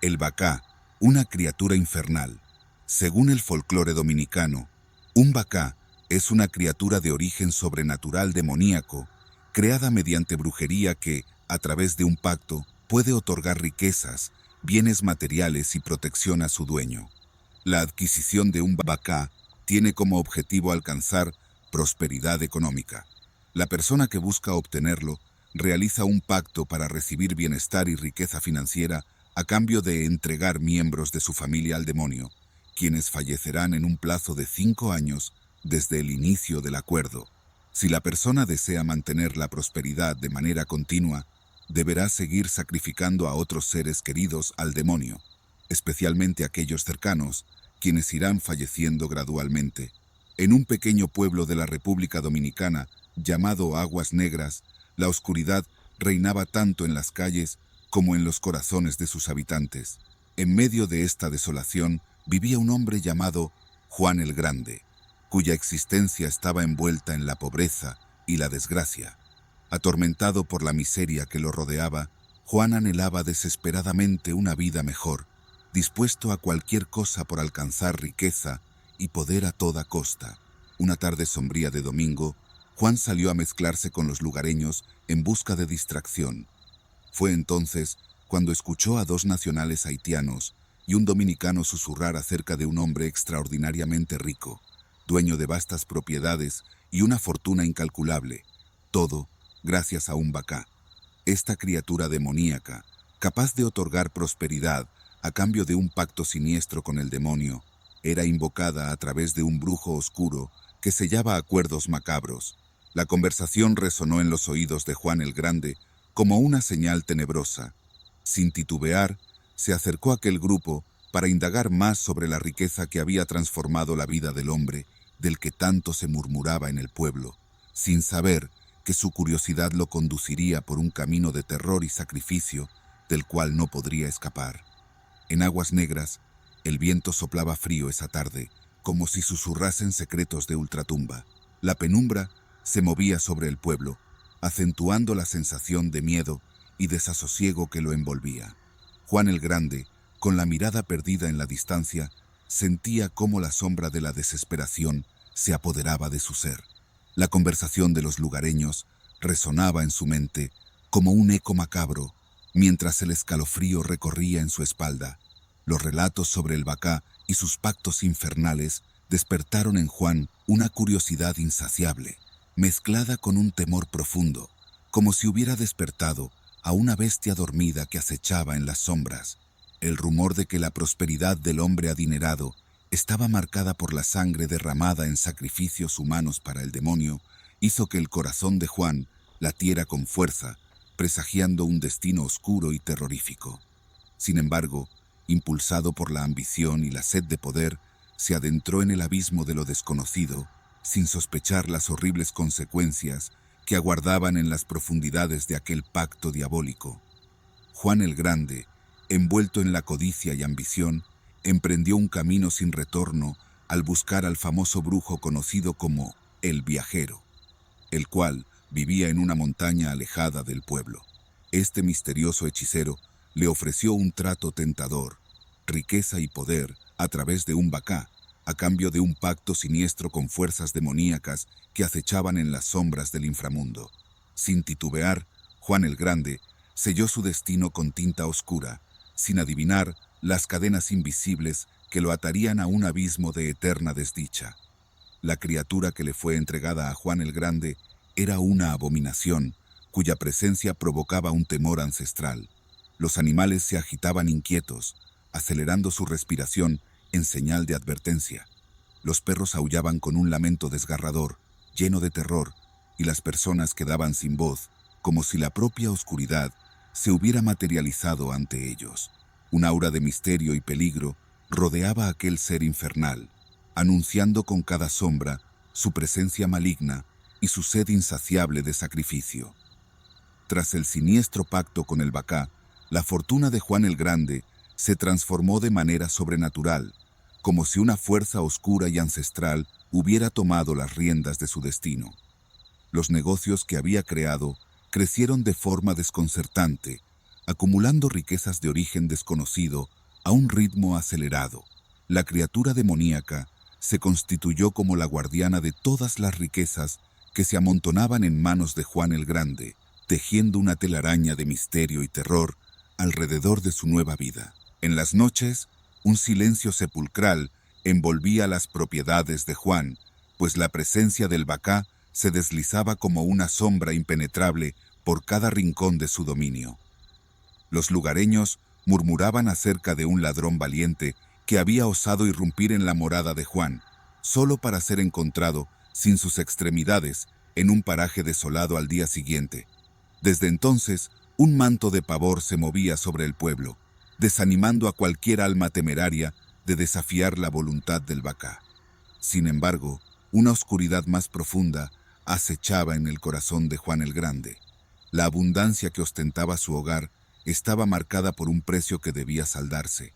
El Bacá, una criatura infernal. Según el folclore dominicano, un Bacá es una criatura de origen sobrenatural demoníaco, creada mediante brujería que, a través de un pacto, puede otorgar riquezas, bienes materiales y protección a su dueño. La adquisición de un Bacá tiene como objetivo alcanzar prosperidad económica. La persona que busca obtenerlo realiza un pacto para recibir bienestar y riqueza financiera a cambio de entregar miembros de su familia al demonio, quienes fallecerán en un plazo de 5 años desde el inicio del acuerdo. Si la persona desea mantener la prosperidad de manera continua, deberá seguir sacrificando a otros seres queridos al demonio, especialmente aquellos cercanos, quienes irán falleciendo gradualmente. En un pequeño pueblo de la República Dominicana, llamado Aguas Negras, la oscuridad reinaba tanto en las calles como en los corazones de sus habitantes. En medio de esta desolación vivía un hombre llamado Juan el Grande, cuya existencia estaba envuelta en la pobreza y la desgracia. Atormentado por la miseria que lo rodeaba, Juan anhelaba desesperadamente una vida mejor, dispuesto a cualquier cosa por alcanzar riqueza y poder a toda costa. Una tarde sombría de domingo, Juan salió a mezclarse con los lugareños en busca de distracción. Fue entonces cuando escuchó a 2 nacionales haitianos y un dominicano susurrar acerca de un hombre extraordinariamente rico, dueño de vastas propiedades y una fortuna incalculable, todo gracias a un Bacá. Esta criatura demoníaca, capaz de otorgar prosperidad a cambio de un pacto siniestro con el demonio, era invocada a través de un brujo oscuro que sellaba acuerdos macabros. La conversación resonó en los oídos de Juan el Grande como una señal tenebrosa. Sin titubear, se acercó a aquel grupo para indagar más sobre la riqueza que había transformado la vida del hombre, del que tanto se murmuraba en el pueblo, sin saber que su curiosidad lo conduciría por un camino de terror y sacrificio del cual no podría escapar. En Aguas Negras, el viento soplaba frío esa tarde, como si susurrasen secretos de ultratumba. La penumbra se movía sobre el pueblo, acentuando la sensación de miedo y desasosiego que lo envolvía. Juan el Grande, con la mirada perdida en la distancia, sentía cómo la sombra de la desesperación se apoderaba de su ser. La conversación de los lugareños resonaba en su mente como un eco macabro, mientras el escalofrío recorría en su espalda. Los relatos sobre el Bacá y sus pactos infernales despertaron en Juan una curiosidad insaciable, mezclada con un temor profundo, como si hubiera despertado a una bestia dormida que acechaba en las sombras. El rumor de que la prosperidad del hombre adinerado estaba marcada por la sangre derramada en sacrificios humanos para el demonio hizo que el corazón de Juan latiera con fuerza, presagiando un destino oscuro y terrorífico. Sin embargo, impulsado por la ambición y la sed de poder, se adentró en el abismo de lo desconocido, sin sospechar las horribles consecuencias que aguardaban en las profundidades de aquel pacto diabólico. Juan el Grande, envuelto en la codicia y ambición, emprendió un camino sin retorno al buscar al famoso brujo conocido como el Viajero, el cual vivía en una montaña alejada del pueblo. Este misterioso hechicero le ofreció un trato tentador, riqueza y poder a través de un Bacá, a cambio de un pacto siniestro con fuerzas demoníacas que acechaban en las sombras del inframundo. Sin titubear, Juan el Grande selló su destino con tinta oscura, sin adivinar las cadenas invisibles que lo atarían a un abismo de eterna desdicha. La criatura que le fue entregada a Juan el Grande era una abominación, cuya presencia provocaba un temor ancestral. Los animales se agitaban inquietos, acelerando su respiración en señal de advertencia. Los perros aullaban con un lamento desgarrador, lleno de terror, y las personas quedaban sin voz, como si la propia oscuridad se hubiera materializado ante ellos. Un aura de misterio y peligro rodeaba a aquel ser infernal, anunciando con cada sombra su presencia maligna y su sed insaciable de sacrificio. Tras el siniestro pacto con el Bacá, la fortuna de Juan el Grande se transformó de manera sobrenatural, como si una fuerza oscura y ancestral hubiera tomado las riendas de su destino. Los negocios que había creado crecieron de forma desconcertante, acumulando riquezas de origen desconocido a un ritmo acelerado. La criatura demoníaca se constituyó como la guardiana de todas las riquezas que se amontonaban en manos de Juan el Grande, tejiendo una telaraña de misterio y terror alrededor de su nueva vida. En las noches, un silencio sepulcral envolvía las propiedades de Juan, pues la presencia del Bacá se deslizaba como una sombra impenetrable por cada rincón de su dominio. Los lugareños murmuraban acerca de un ladrón valiente que había osado irrumpir en la morada de Juan, solo para ser encontrado sin sus extremidades en un paraje desolado al día siguiente. Desde entonces, un manto de pavor se movía sobre el pueblo, desanimando a cualquier alma temeraria de desafiar la voluntad del Bacá. Sin embargo, una oscuridad más profunda acechaba en el corazón de Juan el Grande. La abundancia que ostentaba su hogar estaba marcada por un precio que debía saldarse.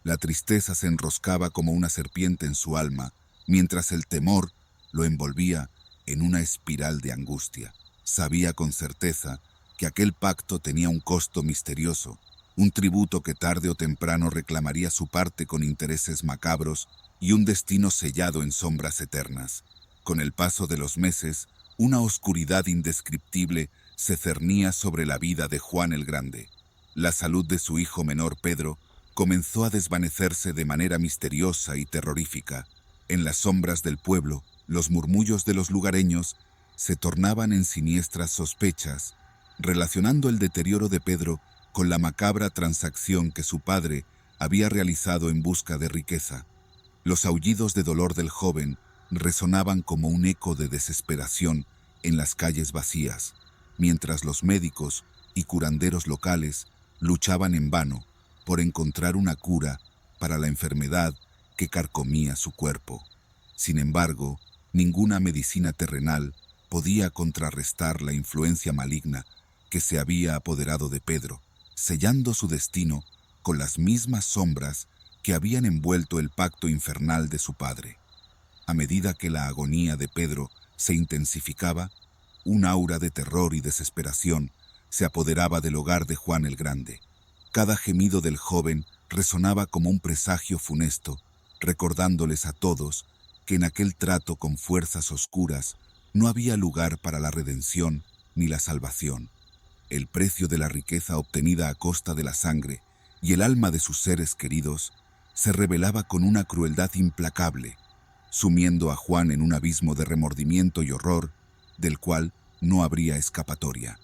La tristeza se enroscaba como una serpiente en su alma, mientras el temor lo envolvía en una espiral de angustia. Sabía con certeza que aquel pacto tenía un costo misterioso, un tributo que tarde o temprano reclamaría su parte con intereses macabros y un destino sellado en sombras eternas. Con el paso de los meses, una oscuridad indescriptible se cernía sobre la vida de Juan el Grande. La salud de su hijo menor Pedro comenzó a desvanecerse de manera misteriosa y terrorífica. En las sombras del pueblo, los murmullos de los lugareños se tornaban en siniestras sospechas, relacionando el deterioro de Pedro con la macabra transacción que su padre había realizado en busca de riqueza. Los aullidos de dolor del joven resonaban como un eco de desesperación en las calles vacías, mientras los médicos y curanderos locales luchaban en vano por encontrar una cura para la enfermedad que carcomía su cuerpo. Sin embargo, ninguna medicina terrenal podía contrarrestar la influencia maligna que se había apoderado de Pedro, sellando su destino con las mismas sombras que habían envuelto el pacto infernal de su padre. A medida que la agonía de Pedro se intensificaba, un aura de terror y desesperación se apoderaba del hogar de Juan el Grande. Cada gemido del joven resonaba como un presagio funesto, recordándoles a todos que en aquel trato con fuerzas oscuras no había lugar para la redención ni la salvación. El precio de la riqueza obtenida a costa de la sangre y el alma de sus seres queridos se revelaba con una crueldad implacable, sumiendo a Juan en un abismo de remordimiento y horror del cual no habría escapatoria.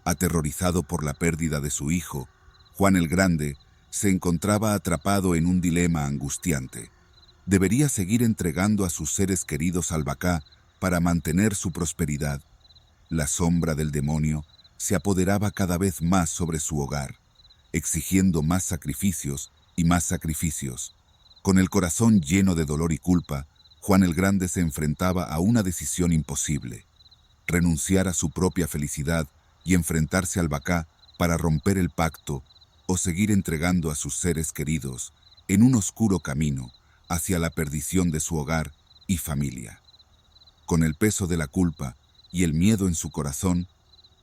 Aterrorizado por la pérdida de su hijo, Juan el Grande se encontraba atrapado en un dilema angustiante. Debería seguir entregando a sus seres queridos al Bacá para mantener su prosperidad. La sombra del demonio se apoderaba cada vez más sobre su hogar, exigiendo más sacrificios y más sacrificios. Con el corazón lleno de dolor y culpa, Juan el Grande se enfrentaba a una decisión imposible: renunciar a su propia felicidad y enfrentarse al Bacá para romper el pacto, o seguir entregando a sus seres queridos en un oscuro camino hacia la perdición de su hogar y familia. Con el peso de la culpa y el miedo en su corazón,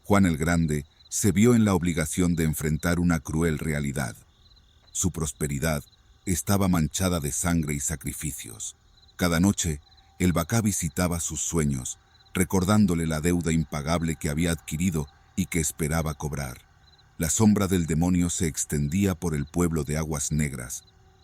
Juan el Grande se vio en la obligación de enfrentar una cruel realidad. Su prosperidad estaba manchada de sangre y sacrificios. Cada noche, el Bacá visitaba sus sueños, recordándole la deuda impagable que había adquirido y que esperaba cobrar. La sombra del demonio se extendía por el pueblo de Aguas Negras,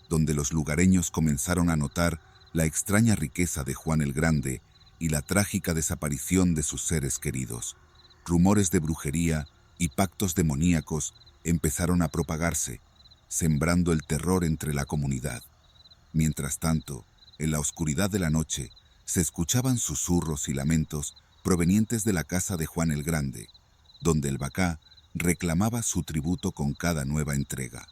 donde los lugareños comenzaron a notar la extraña riqueza de Juan el Grande y la trágica desaparición de sus seres queridos. Rumores de brujería y pactos demoníacos empezaron a propagarse, sembrando el terror entre la comunidad. Mientras tanto, en la oscuridad de la noche, se escuchaban susurros y lamentos provenientes de la casa de Juan el Grande, donde el Bacá reclamaba su tributo con cada nueva entrega.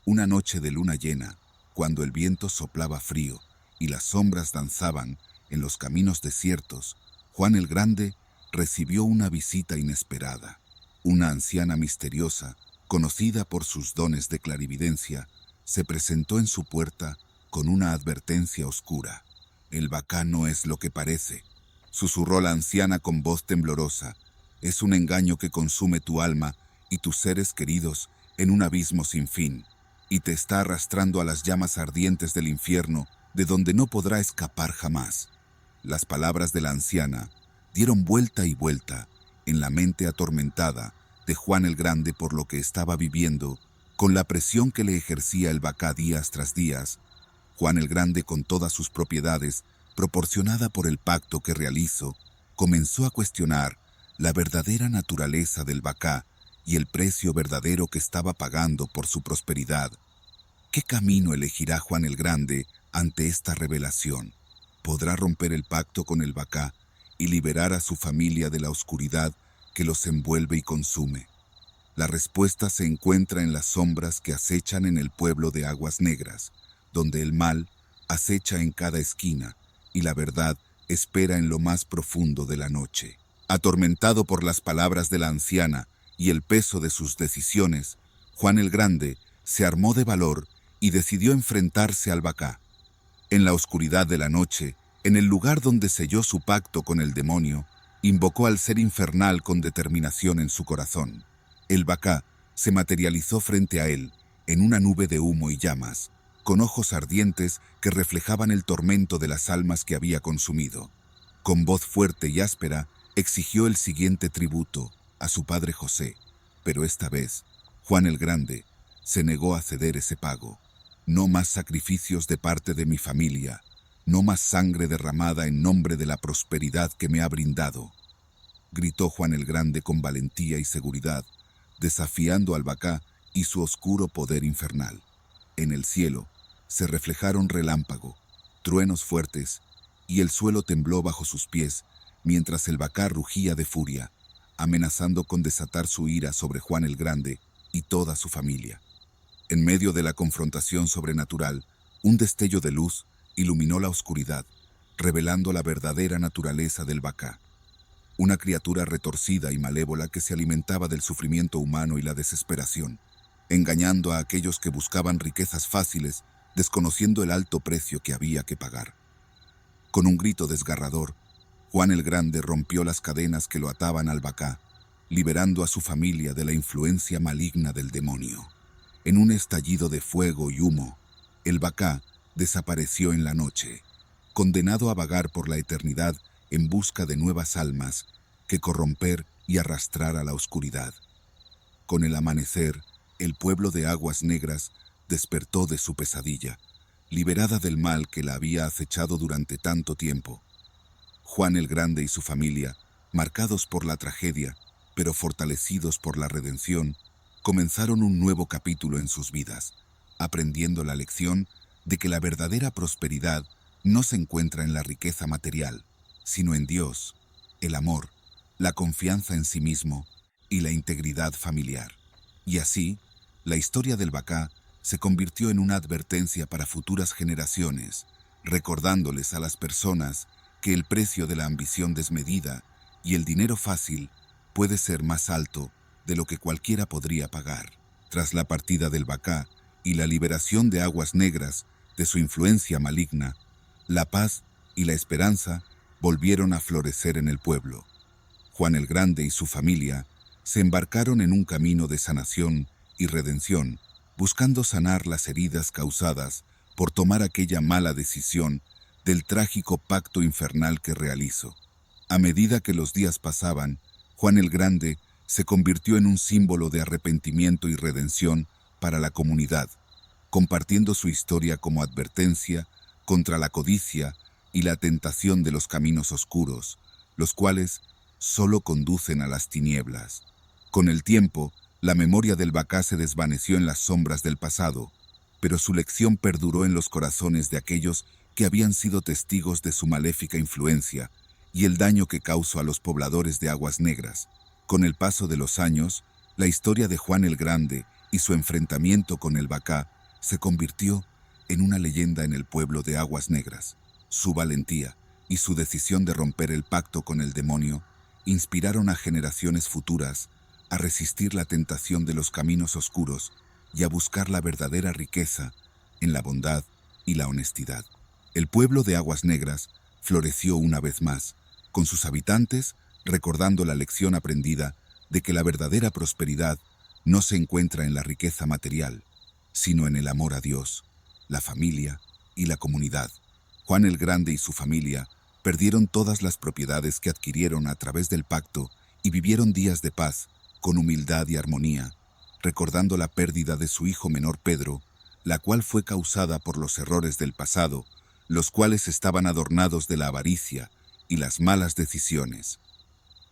Una noche de luna llena, cuando el viento soplaba frío y las sombras danzaban en los caminos desiertos, Juan el Grande recibió una visita inesperada. Una anciana misteriosa, conocida por sus dones de clarividencia, se presentó en su puerta con una advertencia oscura. «El Bacá no es lo que parece», susurró la anciana con voz temblorosa. «Es un engaño que consume tu alma y tus seres queridos en un abismo sin fin, y te está arrastrando a las llamas ardientes del infierno, de donde no podrá escapar jamás. Las palabras de la anciana dieron vuelta y vuelta en la mente atormentada de Juan el Grande por lo que estaba viviendo, con la presión que le ejercía el Bacá días tras días. Juan el Grande, con todas sus propiedades, proporcionada por el pacto que realizó, comenzó a cuestionar la verdadera naturaleza del Bacá y el precio verdadero que estaba pagando por su prosperidad. ¿Qué camino elegirá Juan el Grande ante esta revelación? ¿Podrá romper el pacto con el Bacá y liberar a su familia de la oscuridad que los envuelve y consume? La respuesta se encuentra en las sombras que acechan en el pueblo de Aguas Negras, donde el mal acecha en cada esquina y la verdad espera en lo más profundo de la noche. Atormentado por las palabras de la anciana y el peso de sus decisiones, Juan el Grande se armó de valor y decidió enfrentarse al Bacá. En la oscuridad de la noche, en el lugar donde selló su pacto con el demonio, invocó al ser infernal con determinación en su corazón. El Bacá se materializó frente a él, en una nube de humo y llamas, con ojos ardientes que reflejaban el tormento de las almas que había consumido. Con voz fuerte y áspera, exigió el siguiente tributo a su padre José, pero esta vez, Juan el Grande se negó a ceder ese pago. No más sacrificios de parte de mi familia, no más sangre derramada en nombre de la prosperidad que me ha brindado, gritó Juan el Grande con valentía y seguridad, desafiando al Bacá y su oscuro poder infernal. En el cielo se reflejaron relámpago, truenos fuertes, y el suelo tembló bajo sus pies, mientras el Bacá rugía de furia, amenazando con desatar su ira sobre Juan el Grande y toda su familia. En medio de la confrontación sobrenatural, un destello de luz iluminó la oscuridad, revelando la verdadera naturaleza del Bacá. Una criatura retorcida y malévola que se alimentaba del sufrimiento humano y la desesperación, engañando a aquellos que buscaban riquezas fáciles, desconociendo el alto precio que había que pagar. Con un grito desgarrador, Juan el Grande rompió las cadenas que lo ataban al Bacá, liberando a su familia de la influencia maligna del demonio. En un estallido de fuego y humo, el Bacá desapareció en la noche, condenado a vagar por la eternidad en busca de nuevas almas que corromper y arrastrar a la oscuridad. Con el amanecer, el pueblo de Aguas Negras despertó de su pesadilla, liberada del mal que la había acechado durante tanto tiempo. Juan el Grande y su familia, marcados por la tragedia, pero fortalecidos por la redención, comenzaron un nuevo capítulo en sus vidas, aprendiendo la lección de que la verdadera prosperidad no se encuentra en la riqueza material, sino en Dios, el amor, la confianza en sí mismo y la integridad familiar. Y así, la historia del Bacá se convirtió en una advertencia para futuras generaciones, recordándoles a las personas que el precio de la ambición desmedida y el dinero fácil puede ser más alto de lo que cualquiera podría pagar. Tras la partida del Bacá y la liberación de Aguas Negras de su influencia maligna, la paz y la esperanza volvieron a florecer en el pueblo. Juan el Grande y su familia se embarcaron en un camino de sanación y redención, buscando sanar las heridas causadas por tomar aquella mala decisión del trágico pacto infernal que realizó. A medida que los días pasaban, Juan el Grande se convirtió en un símbolo de arrepentimiento y redención para la comunidad, compartiendo su historia como advertencia contra la codicia y la tentación de los caminos oscuros, los cuales solo conducen a las tinieblas. Con el tiempo, la memoria del Bacá se desvaneció en las sombras del pasado, pero su lección perduró en los corazones de aquellos que habían sido testigos de su maléfica influencia y el daño que causó a los pobladores de Aguas Negras. Con el paso de los años, la historia de Juan el Grande y su enfrentamiento con el Bacá se convirtió en una leyenda en el pueblo de Aguas Negras. Su valentía y su decisión de romper el pacto con el demonio inspiraron a generaciones futuras a resistir la tentación de los caminos oscuros y a buscar la verdadera riqueza en la bondad y la honestidad. El pueblo de Aguas Negras floreció una vez más, con sus habitantes recordando la lección aprendida de que la verdadera prosperidad no se encuentra en la riqueza material, sino en el amor a Dios, la familia y la comunidad. Juan el Grande y su familia perdieron todas las propiedades que adquirieron a través del pacto y vivieron días de paz, con humildad y armonía, recordando la pérdida de su hijo menor Pedro, la cual fue causada por los errores del pasado, los cuales estaban adornados de la avaricia y las malas decisiones.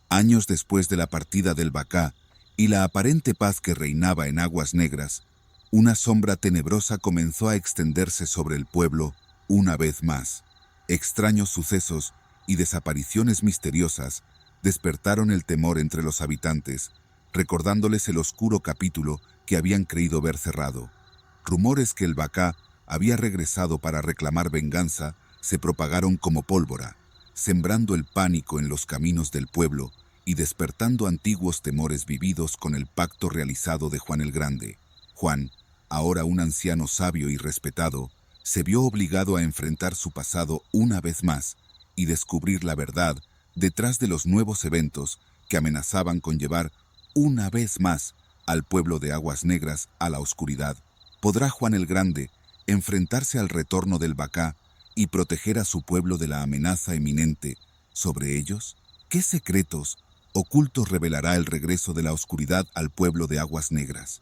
Años después de la partida del Bacá y la aparente paz que reinaba en Aguas Negras, una sombra tenebrosa comenzó a extenderse sobre el pueblo una vez más. Extraños sucesos y desapariciones misteriosas despertaron el temor entre los habitantes, recordándoles el oscuro capítulo que habían creído ver cerrado. Rumores que el Bacá había regresado para reclamar venganza se propagaron como pólvora, sembrando el pánico en los caminos del pueblo y despertando antiguos temores vividos con el pacto realizado de Juan el Grande. Juan, ahora un anciano sabio y respetado, se vio obligado a enfrentar su pasado una vez más y descubrir la verdad detrás de los nuevos eventos que amenazaban con llevar una vez más al pueblo de Aguas Negras a la oscuridad. ¿Podrá Juan el Grande enfrentarse al retorno del Bacá y proteger a su pueblo de la amenaza eminente sobre ellos? ¿Qué secretos ocultos revelará el regreso de la oscuridad al pueblo de Aguas Negras?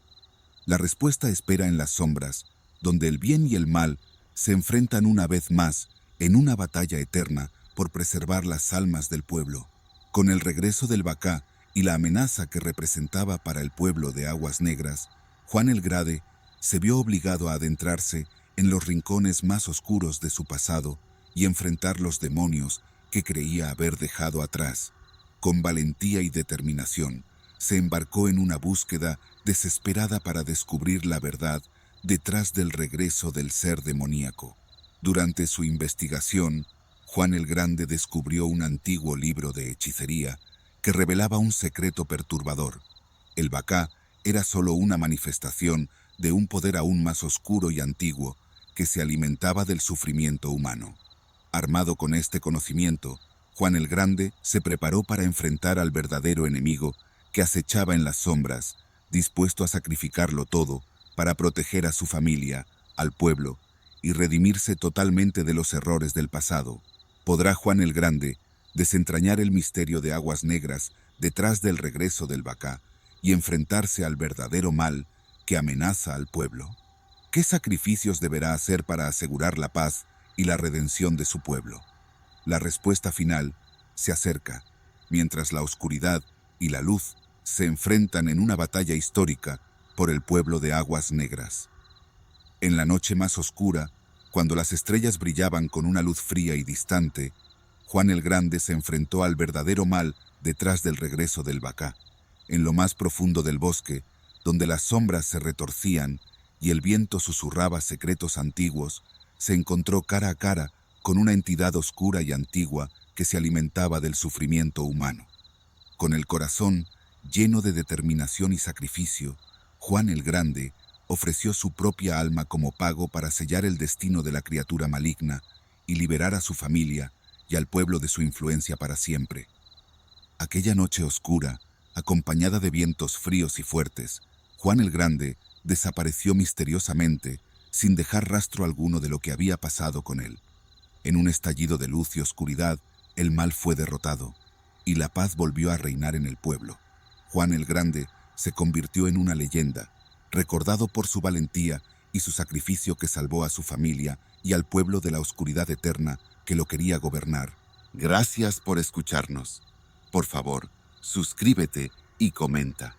La respuesta espera en las sombras, donde el bien y el mal se enfrentan una vez más en una batalla eterna por preservar las almas del pueblo. Con el regreso del Bacá y la amenaza que representaba para el pueblo de Aguas Negras, Juan el Grande se vio obligado a adentrarse en los rincones más oscuros de su pasado y enfrentar los demonios que creía haber dejado atrás. Con valentía y determinación, se embarcó en una búsqueda desesperada para descubrir la verdad detrás del regreso del ser demoníaco. Durante su investigación, Juan el Grande descubrió un antiguo libro de hechicería que revelaba un secreto perturbador. El Bacá era solo una manifestación de un poder aún más oscuro y antiguo que se alimentaba del sufrimiento humano. Armado con este conocimiento, Juan el Grande se preparó para enfrentar al verdadero enemigo que acechaba en las sombras, dispuesto a sacrificarlo todo para proteger a su familia, al pueblo, y redimirse totalmente de los errores del pasado. ¿Podrá Juan el Grande desentrañar el misterio de Aguas Negras detrás del regreso del Bacá y enfrentarse al verdadero mal que amenaza al pueblo? ¿Qué sacrificios deberá hacer para asegurar la paz y la redención de su pueblo? La respuesta final se acerca, mientras la oscuridad y la luz se enfrentan en una batalla histórica por el pueblo de Aguas Negras. En la noche más oscura, cuando las estrellas brillaban con una luz fría y distante, Juan el Grande se enfrentó al verdadero mal detrás del regreso del Bacá. En lo más profundo del bosque, donde las sombras se retorcían y el viento susurraba secretos antiguos, se encontró cara a cara con una entidad oscura y antigua que se alimentaba del sufrimiento humano. Con el corazón lleno de determinación y sacrificio, Juan el Grande ofreció su propia alma como pago para sellar el destino de la criatura maligna y liberar a su familia y al pueblo de su influencia para siempre. Aquella noche oscura, acompañada de vientos fríos y fuertes, Juan el Grande desapareció misteriosamente, sin dejar rastro alguno de lo que había pasado con él. En un estallido de luz y oscuridad, el mal fue derrotado, y la paz volvió a reinar en el pueblo. Juan el Grande se convirtió en una leyenda, recordado por su valentía y su sacrificio que salvó a su familia y al pueblo de la oscuridad eterna que lo quería gobernar. Gracias por escucharnos. Por favor, suscríbete y comenta.